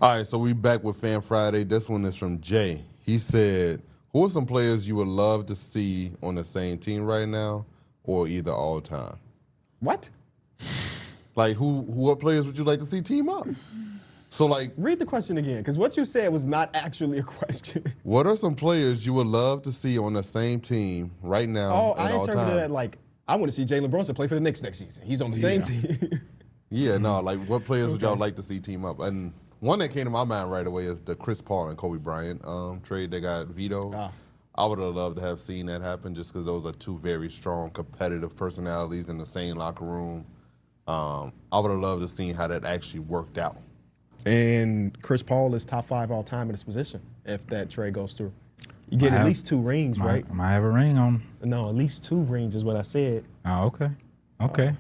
All right, so we back with Fan Friday. This one is from Jay. He said, who are some players you would love to see on the same team right now or either all time? What? Like, what players would you like to see team up? So, like, read the question again, because what you said was not actually a question. What are some players you would love to see on the same team right now and I all interpreted time? that like, I want to see Jalen Brunson play for the Knicks next season. He's on the same team. Yeah, no, like, what players would y'all like to see team up? And one that came to my mind right away is the Chris Paul and Kobe Bryant trade that got vetoed. I would have loved to have seen that happen just because those are two very strong, competitive personalities in the same locker room. I would have loved to see how that actually worked out. And Chris Paul is top 5 all time in his position if that trade goes through. You get at least 2 rings, right? I might have a ring on. No, at least 2 rings is what I said. Oh, okay. Okay.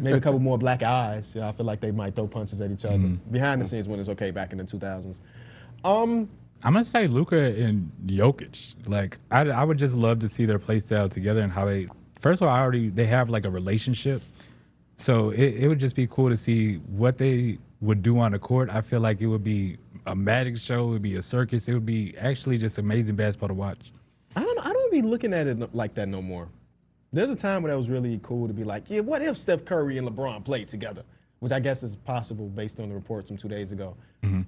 Maybe a couple more black eyes. Yeah, I feel like they might throw punches at each other. Behind the scenes when it's okay back in the 2000s. I'm going to say Luka and Jokic. Like, I would just love to see their play style together and how they, first of all, they have like a relationship. So it would just be cool to see what they would do on the court. I feel like it would be a magic show. It would be a circus. It would be actually just amazing basketball to watch. I don't be looking at it like that no more. There's a time where that was really cool to be like, yeah, what if Steph Curry and LeBron played together? Which I guess is possible based on the reports from 2 days ago. Mm-hmm.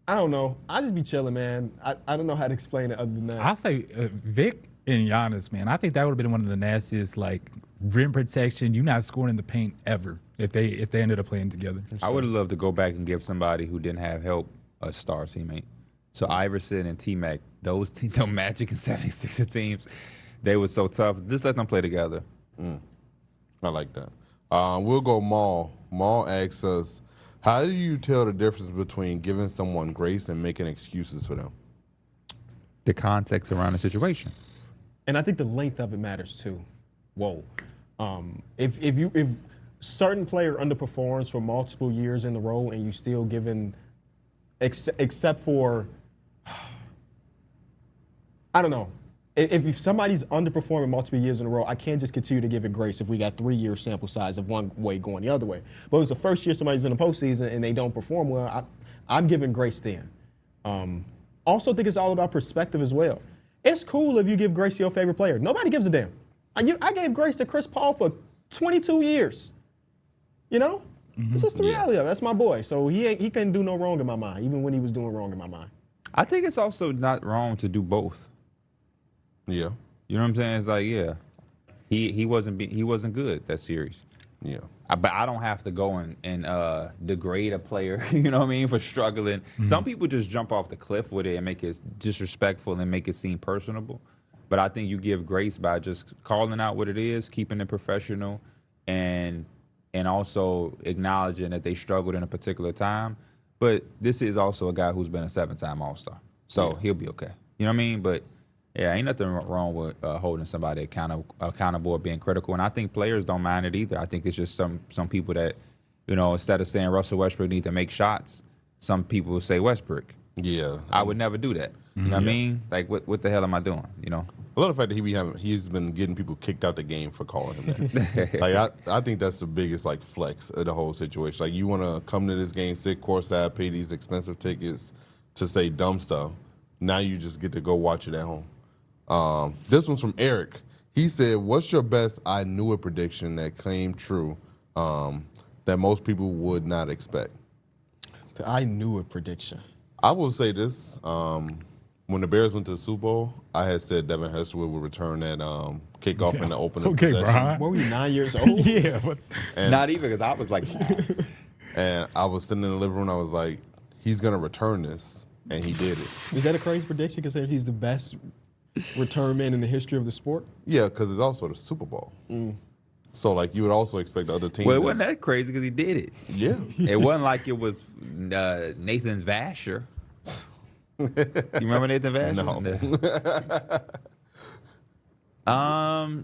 I don't know. I just be chilling, man. I don't know how to explain it other than that. I'll say Vic and Giannis, man. I think that would have been one of the nastiest, like, rim protection. You're not scoring in the paint ever if they ended up playing together. I would have loved to go back and give somebody who didn't have help a star teammate. So Iverson and T-Mac, those Magic and 76er teams, they were so tough. Just let them play together. I like that. We'll go Maul. Maul asks us, how do you tell the difference between giving someone grace and making excuses for them? The context around the situation. And I think the length of it matters too. Whoa. If certain player underperforms for multiple years in a row and you still giving, except for, I don't know. If somebody's underperforming multiple years in a row, I can't just continue to give it grace if we got 3-year sample size of one way going the other way. But if it's the first year somebody's in the postseason and they don't perform well, I'm giving grace then. Also think it's all about perspective as well. It's cool if you give grace to your favorite player. Nobody gives a damn. I gave grace to Chris Paul for 22 years. You know? It's just the reality of it. That's my boy. So he couldn't do no wrong in my mind, even when he was doing wrong in my mind. I think it's also not wrong to do both. Yeah. You know what I'm saying? It's like, yeah, he wasn't good that series. Yeah. But I don't have to go and degrade a player, you know what I mean, for struggling. Some people just jump off the cliff with it and make it disrespectful and make it seem personable. But I think you give grace by just calling out what it is, keeping it professional, and also acknowledging that they struggled in a particular time. But this is also a guy who's been a 7-time All-Star. So he'll be okay. You know what I mean? But yeah, ain't nothing wrong with holding somebody accountable or being critical. And I think players don't mind it either. I think it's just some people that, you know, instead of saying Russell Westbrook need to make shots, some people will say Westbrook. Yeah. I would never do that. You know what I mean? Like, what the hell am I doing, you know? I love the fact that he's been getting people kicked out the game for calling him that. Like, I think that's the biggest, like, flex of the whole situation. Like, you want to come to this game, sit courtside, pay these expensive tickets to say dumb stuff. Now you just get to go watch it at home. This one's from Eric. He said, what's your best I knew it prediction that came true that most people would not expect? The I knew it prediction. I will say this. When the Bears went to the Super Bowl, I had said Devin Hester would return that kickoff in the opening possession. Brian. What were you, 9 years old? Yeah. Not even, because I was like, and I was sitting in the living room, I was like, he's going to return this, and he did it. Is that a crazy prediction considering he's the best return man in the history of the sport? Yeah, because it's also the Super Bowl. So, like, you would also expect the other team. well, it wasn't that crazy because he did it. Yeah. It wasn't like it was Nathan Vasher. You remember Nathan Vasher? No.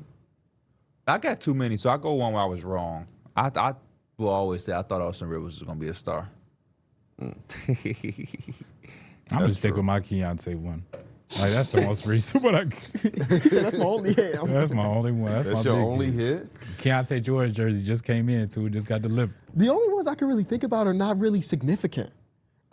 I got too many, so I go one where I was wrong. I will always say I thought Austin Rivers was going to be a star. I'm going to stick with my Keontae one. Like, that's the most recent one. That's my only hit. That's my only one. That's my your big only hit? Keontae George jersey just came in, too. Just got delivered. The only ones I can really think about are not really significant.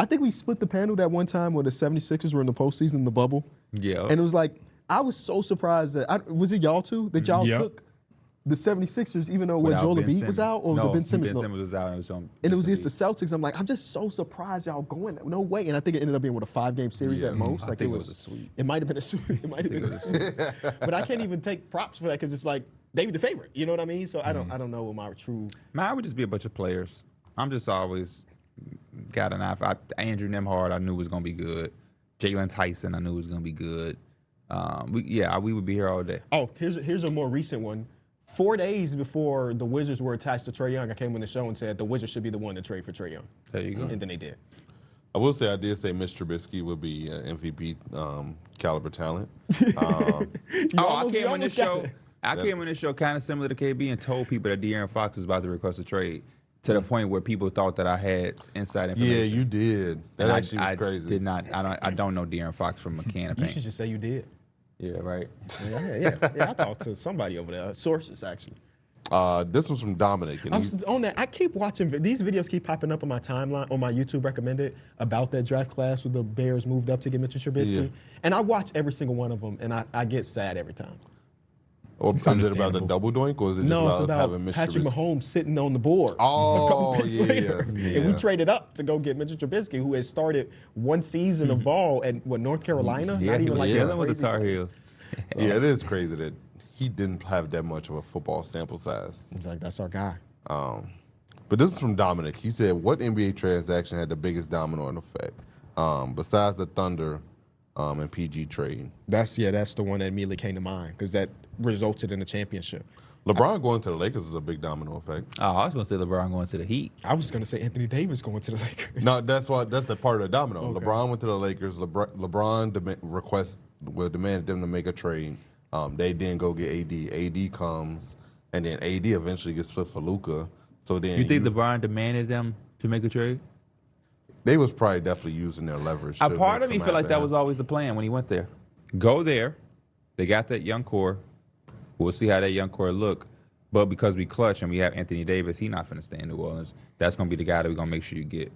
I think we split the panel that one time when the 76ers were in the postseason in the bubble. Yeah. And it was like, I was so surprised that, was it y'all two? That y'all Yep. took the 76ers, even though Without Joel Ben Embiid was Simmons. out? Or was it Ben Simmons? Ben No. Simmons was out. And And it was just against the Celtics. I'm like, I'm just so surprised y'all going that. No way. And I think it ended up being, what, a 5-game series at most? I Like think it was a sweep. It might have been a sweep. It might have been a sweep. But I can't even take props for that because it's like, they were the favorite. You know what I mean? So I don't know what my true. Man, I would just be a bunch of players. I'm just always got an eye for Andrew Nembhard. I knew was gonna be good. Jalen Tyson, I knew was gonna be good. We would be here all day. Oh, here's a more recent one. 4 days before the Wizards were attached to Trae Young, I came on the show and said the Wizards should be the one to trade for Trae Young. There you go. And then they did. I will say I did say Mitch Trubisky would be an MVP caliber talent. I came on this show. it. I came on this show kind of similar to KB and told people that De'Aaron Fox was about to request a trade to the point where people thought that I had inside information. Yeah, you did. That And actually was I crazy. did not. I don't know De'Aaron Fox from a can of You paint. should just say you did. Yeah, right. Yeah. I talked to somebody over there, sources actually. This was from Dominic. And I'm he's- on that. I keep watching these videos. Keep popping up on my timeline on my YouTube recommended about that draft class where the Bears moved up to get Mitchell Trubisky, Yeah. and I watch every single one of them, and I get sad every time. Or is it about the understandable. double doink, or is it just No, it's about about having Mitch Patrick Trubisky? Mahomes sitting on the board Oh, a couple picks yeah, later. And we yeah. traded up to go get Mitchell Trubisky, who has started one season of ball at North Carolina. Yeah, he was some killing with the crazy Tar place. Heels. Yeah, it is crazy that he didn't have that much of a football sample size. It's like, that's our guy. But this is from Dominic. He said, what NBA transaction had the biggest domino effect besides the Thunder and PG trade? That's the one that immediately came to mind because that resulted in a championship. LeBron going to the Lakers is a big domino effect. Oh, I was going to say LeBron going to the Heat. I was going to say Anthony Davis going to the Lakers. No, that's the part of the domino. Okay. LeBron went to the Lakers. LeBron demanded them to make a trade. They didn't go get AD. AD comes, and then AD eventually gets flipped for Luka. So then You think LeBron demanded them to make a trade? they was probably definitely using their leverage. A to part make of me some feel like that happen. was always the plan when he went there. Go there. They got that young core. We'll see how that young core look. But because we clutch and we have Anthony Davis, he's not finna stay in New Orleans. That's gonna be the guy that we're gonna make sure you get.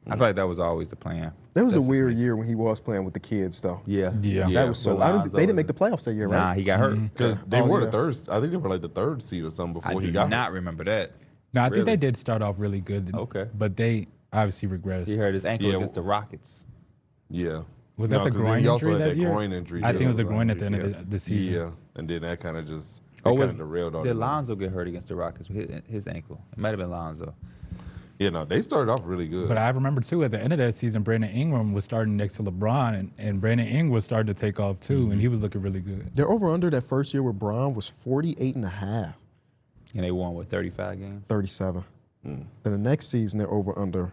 I feel like that was always the plan. That was That's a just weird me. year when he was playing with the kids, though. Yeah. Yeah. That was so. Lonzo They didn't make the playoffs that year, right? Nah, he got hurt. Because they Oh, were yeah. the third. I think they were like the third seed or something I before he do got not hurt. remember that. No, I think Really? they did start off really good. Okay. But they obviously regressed. He hurt his ankle Yeah. against the Rockets. Yeah. Was that the 'cause groin he also injury had that year? groin injury. I think it was the Yeah. groin at the end Yeah. of the season. Yeah, and then that kind of just Was derailed all did that. Lonzo get hurt against the Rockets with his ankle? It might have been Lonzo. Yeah, no, they started off really good. But I remember too at the end of that season, Brandon Ingram was starting next to LeBron, and Brandon Ingram was starting to take off too, and he was looking really good. Their over-under that first year with Braun was 48.5, And they won with 35 games. 37. Then the next season, their over-under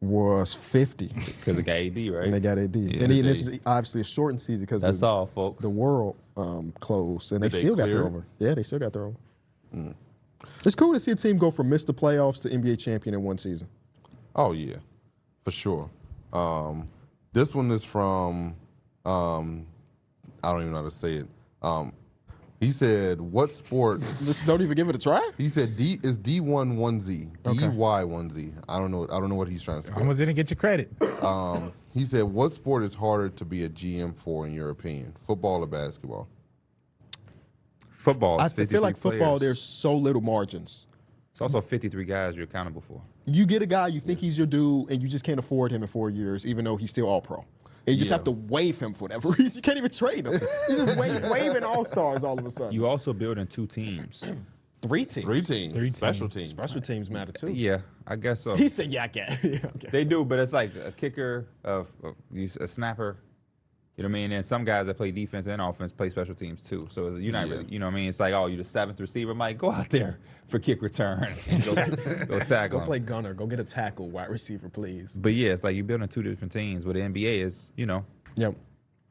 was 50, Because it got AD, right? and they got AD. Yeah, Then they this did. is obviously a shortened season because That's all, folks. the world closed, and they Did they still got clear their it? over. Yeah, they still got their over. It's cool to see a team go from miss the playoffs to NBA champion in one season. Oh yeah, for sure. This one is from I don't even know how to say it. He said, "What sport?" Just don't even give it a try. He said, "D is D1 1Z, DY 1Z." I don't know what he's trying to spell. Almost didn't get your credit. He said, "What sport is harder to be a GM for, in your opinion, football or basketball?" Football. I is feel like 53 football, players. there's so little margins. It's also 53 guys you're accountable for. You get a guy, you think he's your dude, and you just can't afford him in 4 years, even though he's still all pro. And you just Yeah. have to waive him for whatever reason. You can't even trade him. You just waving all-stars all of a sudden. You also build in 2 teams. 3 teams. 3 teams, Three special teams. teams. Special teams matter too. Yeah, I guess so. He said, yeah, I get it. Yeah, okay. They do, but it's like a kicker, a snapper. You know what I mean? And some guys that play defense and offense play special teams too. So you're not really, you know what I mean? It's like, oh, you're the 7th receiver. Mike, go out there for kick return and go tackle Go him. play gunner. Go get a tackle, wide receiver, please. But yeah, it's like you're building 2 different teams. But the NBA is, Yep.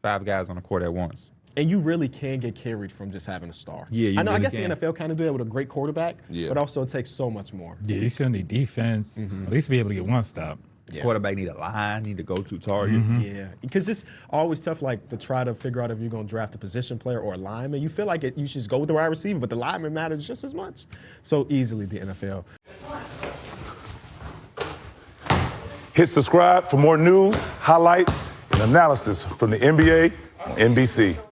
5 guys on the court at once. And you really can get carried from just having a star. Yeah, you I know. I really guess can. the NFL kind of do that with a great quarterback. Yeah. But also it takes so much more. Yeah, you still need defense. At least be able to get one stop. Quarterback need a line, need to go-to target. Yeah, because it's always tough, like to try to figure out if you're going to draft a position player or a lineman. You feel like you should just go with the wide receiver, but the lineman matters just as much. So easily the NFL. Hit subscribe for more news, highlights, and analysis from the NBA on NBC.